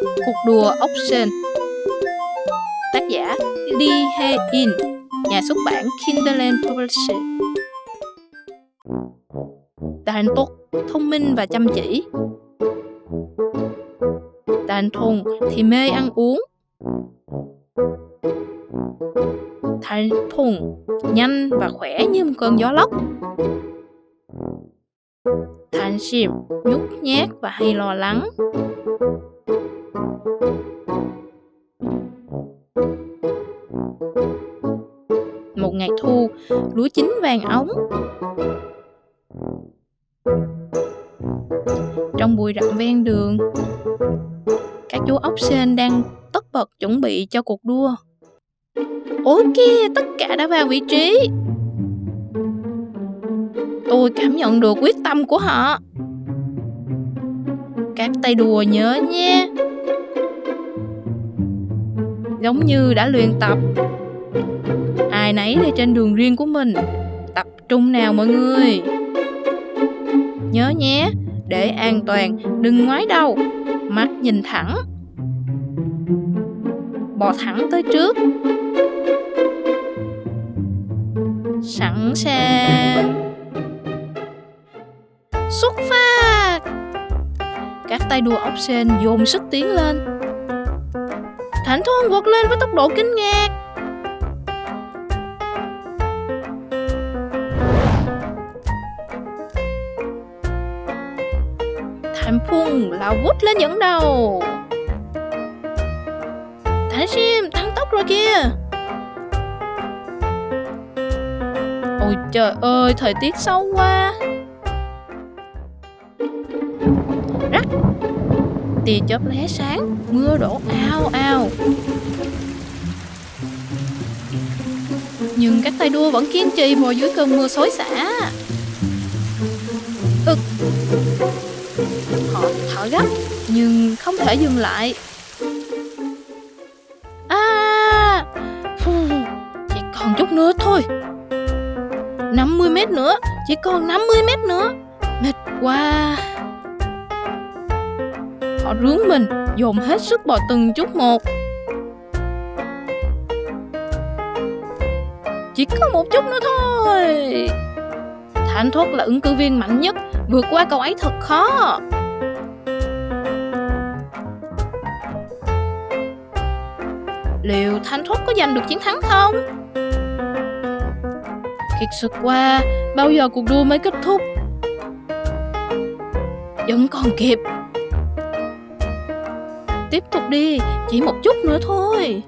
Cuộc đua ốc sên. Tác giả Lee Hae-in, nhà xuất bản Kindle Publishing. Tàn Tuất thông minh và chăm chỉ. Tàn Thùng thì mê ăn uống. Tàn Thùng nhanh và khỏe như một cơn gió lốc. Tàn Sim nhút nhát và hay lo lắng. Một ngày thu, lúa chín vàng óng. Trong bụi rậm ven đường, các chú ốc sên đang tất bật chuẩn bị cho cuộc đua. Ôi kia, tất cả đã vào vị trí. Tôi cảm nhận được quyết tâm của họ. Các tay đua nhớ nhé. Giống như đã luyện tập. Ai nấy đi trên đường riêng của mình. Tập trung nào mọi người. Nhớ nhé, để an toàn đừng ngoái đầu, mắt nhìn thẳng. Bò thẳng tới trước. Sẵn sàng. Xuất phát. Các tay đua ốc sên dồn sức tiến lên. Thảnh Thôn vọt lên với tốc độ kinh ngạc. Thảnh Phung lao vút lên dẫn đầu. Thảnh Sim tăng tốc rồi kìa. Ôi trời ơi, thời tiết xấu quá. Rắc. Tia chớp lóe sáng, mưa đổ ào ào. Nhưng các tay đua vẫn kiên trì bò dưới cơn mưa xối xả. Họ thở gấp nhưng không thể dừng lại. Chỉ còn chút nữa thôi. 50 mét nữa, chỉ còn 50 mét nữa. Mệt quá. Họ rướn mình, dồn hết sức bò từng chút một. Chỉ có một chút nữa thôi. Thảnh Thốt là ứng cử viên mạnh nhất. Vượt qua cậu ấy thật khó. Liệu Thảnh Thốt có giành được chiến thắng không? Kiệt sức quá. Bao giờ cuộc đua mới kết thúc? Vẫn còn kịp. Tiếp tục đi, chỉ một chút nữa thôi.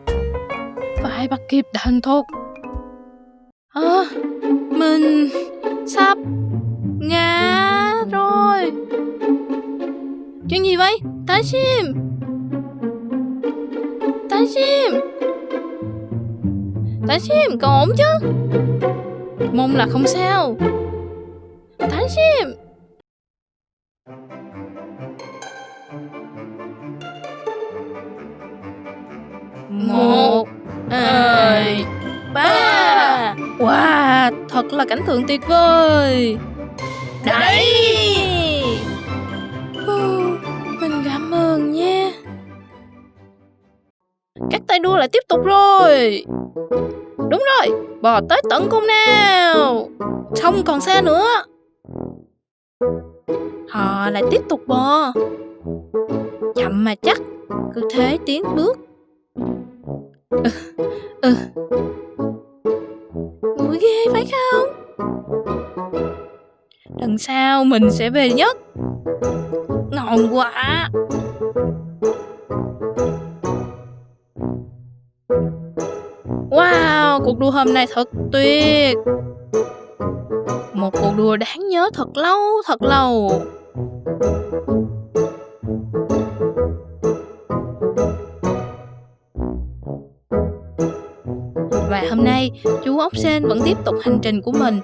Phải bắt kịp Thảnh Thốt. Mình sắp ngã rồi. Chuyện gì vậy? Tái Sim. Tái Sim. Tái Sim, cậu ổn chứ? Mong là không sao. Tái Sim. Một, hai, ba. Wow, thật là cảnh tượng tuyệt vời. Đẩy. Mình cảm ơn nha. Các tay đua lại tiếp tục rồi. Đúng rồi, bò tới tận cùng nào. Không còn xa nữa. Họ lại tiếp tục bò. Chậm mà chắc, cứ thế tiến bước. Vui ghê phải không? Lần sau mình sẽ về nhất. Ngon quá. Wow, cuộc đua hôm nay thật tuyệt. Một cuộc đua đáng nhớ thật lâu, thật lâu. Và hôm nay, chú ốc sên vẫn tiếp tục hành trình của mình.